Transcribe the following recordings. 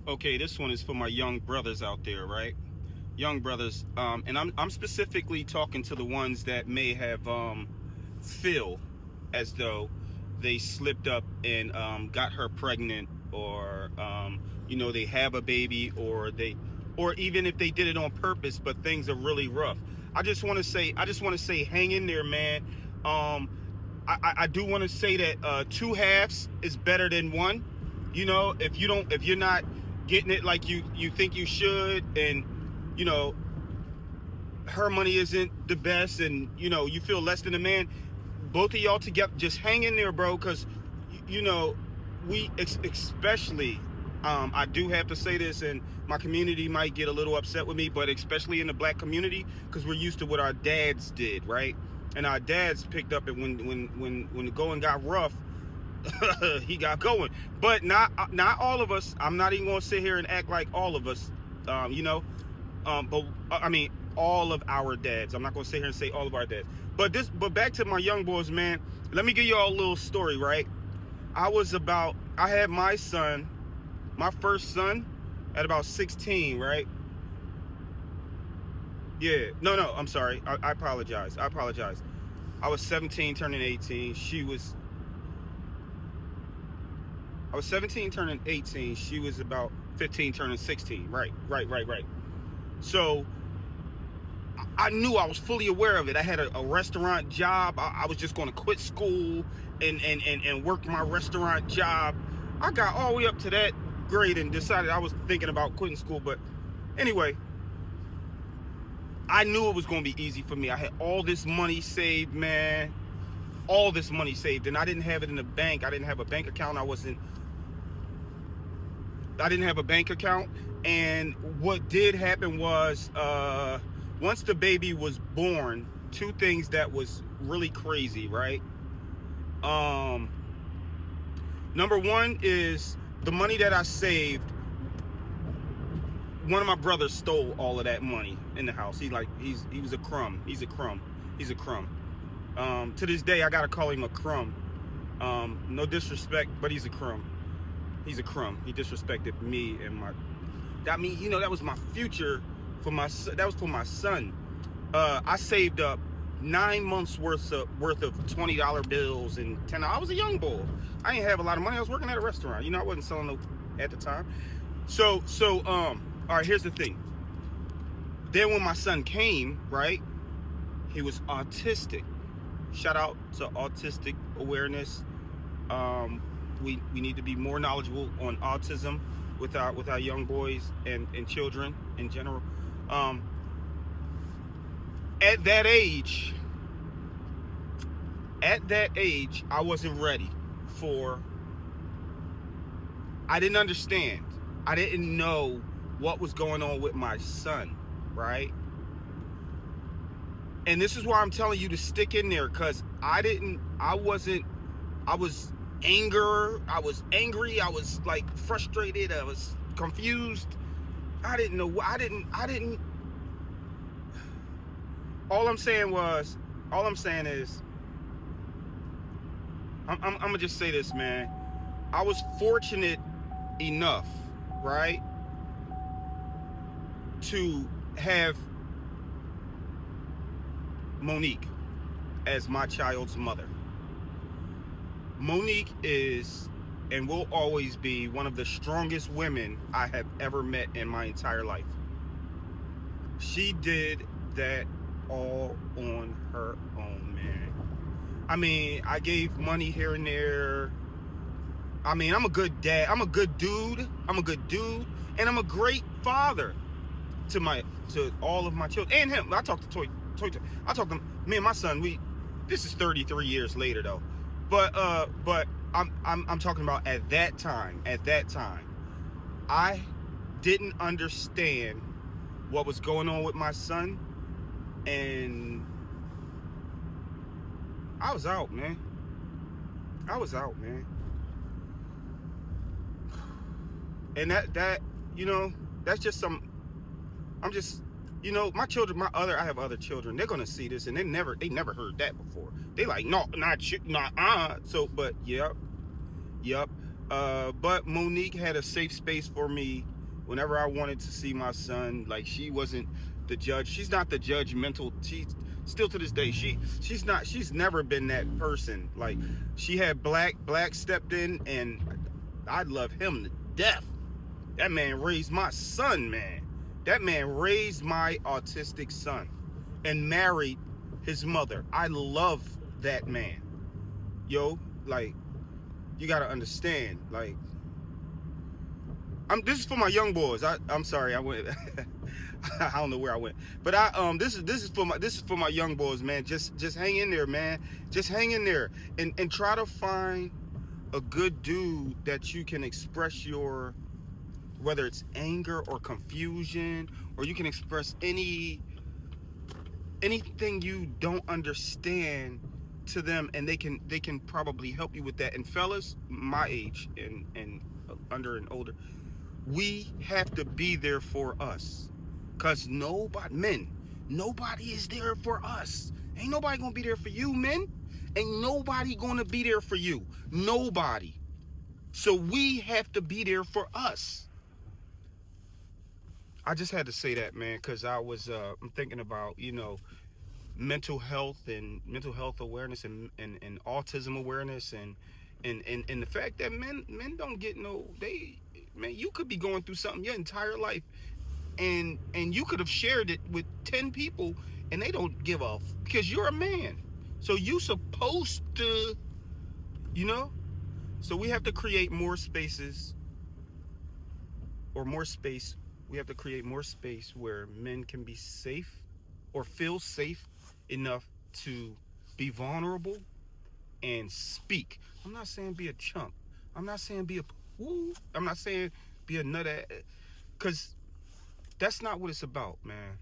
Okay, this one is for my young brothers out there, right? Young brothers, and I'm specifically talking to the ones that may have feel as though they slipped up and got her pregnant, or they have a baby, or even if they did it on purpose, but things are really rough. I just want to say, hang in there, man. I do want to say that two halves is better than one. If you're not getting it like you think you should, and you know her money isn't the best, and you feel less than a man, both of y'all together, just hang in there, bro, because you know we especially, I do have to say this, and my community might get a little upset with me, but especially in the black community, because we're used to what our dads did, right? And our dads picked up it when the going got rough. He got going, but not all of us. I'm not even gonna sit here and act like all of us, but I mean all of our dads. I'm not gonna sit here and say all of our dads. But back to my young boys, man. Let me give y'all a little story, right? I had my son, my first son, at about 16, right? Yeah, no, I'm sorry. I apologize. I was 17 turning 18. I was 17 turning 18. She was about 15 turning 16. Right. So I knew, I was fully aware of it. I had a restaurant job. I was just going to quit school and work my restaurant job. I got all the way up to that grade and decided I was thinking about quitting school. But anyway, I knew it was going to be easy for me. I had all this money saved, man. All this money saved. And I didn't have it in the bank. I didn't have a bank account. I didn't have a bank account. And what did happen was, once the baby was born, two things that was really crazy, right? Number one is the money that I saved. One of my brothers stole all of that money in the house. He was a crumb. He's a crumb. To this day, I gotta call him a crumb. No disrespect, but he's a crumb. He disrespected me and my. That was my future for my. That was for my son. I saved up 9 months worth of $20 bills and $10. I was a young boy. I didn't have a lot of money. I was working at a restaurant. I wasn't selling no at the time. So all right. Here's the thing. Then when my son came, right, he was autistic. Shout out to autistic awareness. We need to be more knowledgeable on autism with our young boys and children in general. At that age, I wasn't ready for. I didn't understand. I didn't know what was going on with my son, right? And this is why I'm telling you to stick in there, because I was angry, I was like frustrated, I was confused. I didn't know. All I'm saying is, I'm gonna just say this, man. I was fortunate enough, right, to have Monique as my child's mother. Monique is and will always be one of the strongest women I have ever met in my entire life. She did that all on her own, man. I mean, I gave money here and there. I mean, I'm a good dad. I'm a good dude. And I'm a great father to all of my children and him. I talked to I talked to me and my son. This is 33 years later though. But I'm talking about at that time, I didn't understand what was going on with my son, and I was out, man. And that that's just some. I'm just, my children, I have other children. They're gonna see this, and they never heard that before. They like, no, not you, not. So, but yep. But Monique had a safe space for me Whenever I wanted to see my son, like, she wasn't the judge. She's not the judgmental. She still to this day, she's never been that person. Like, she had Black stepped in, and I love him to death. That man raised my son, man. That man raised my autistic son and married his mother. I love that man. Yo, like, you gotta understand, like, this is for my young boys. I'm sorry, I went I don't know where I went. But this is for my young boys, man. Just hang in there, man. Just hang in there and try to find a good dude that you can express your, whether it's anger or confusion, or you can express anything you don't understand to them, and they can probably help you with that. And fellas my age and under and older, we have to be there for us, because nobody is there for us. Ain't nobody gonna be there for you, men. Ain't nobody gonna be there for you. Nobody. So we have to be there for us. I just had to say that, man, because I'm thinking about, mental health awareness and autism awareness, and the fact that men don't get man, you could be going through something your entire life, and you could have shared it with 10 people, and they don't give a because you're a man. So you supposed to, so we have to create more spaces, or more space. We have to create more space where men can be safe, or feel safe enough to be vulnerable and speak. I'm not saying be a chump. I'm not saying be a woo. I'm not saying be a nut, because that's not what it's about, man.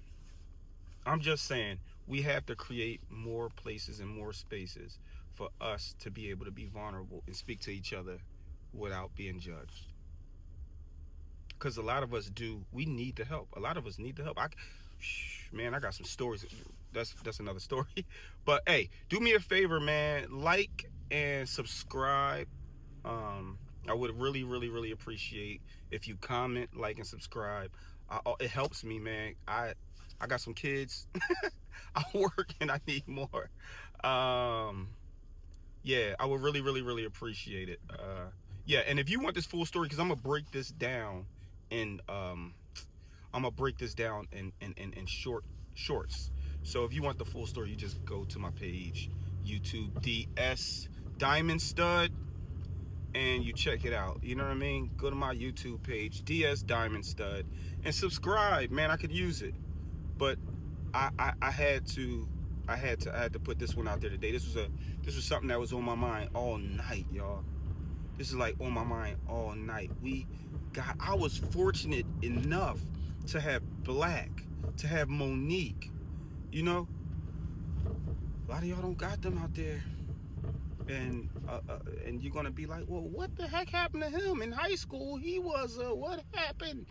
I'm just saying we have to create more places and more spaces for us to be able to be vulnerable and speak to each other without being judged. Because a lot of us we need the help. A lot of us need the help. Man, I got some stories. That's another story. But hey, do me a favor, man. Like and subscribe. I would really, really, really appreciate if you comment, like, and subscribe. It helps me, man. I got some kids. I work and I need more. Yeah, I would really, really, really appreciate it. Yeah, and if you want this full story, because I'm gonna break this down in shorts. So if you want the full story, you just go to my page, YouTube DS Diamond Stud, and you check it out. You know what I mean? Go to my YouTube page, DS Diamond Stud, and subscribe, man. I could use it, but I had to put this one out there today. This was something that was on my mind all night, y'all. This is like on my mind all night. I was fortunate enough to have Black, to have Monique. A lot of y'all don't got them out there. And you're gonna be like, well, what the heck happened to him in high school? He was what happened?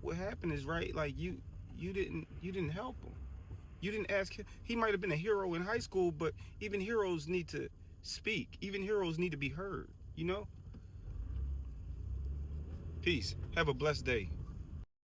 What happened is, right, like, you didn't help him. You didn't ask him. He might have been a hero in high school, but even heroes need to speak. Even heroes need to be heard. Peace. Have a blessed day.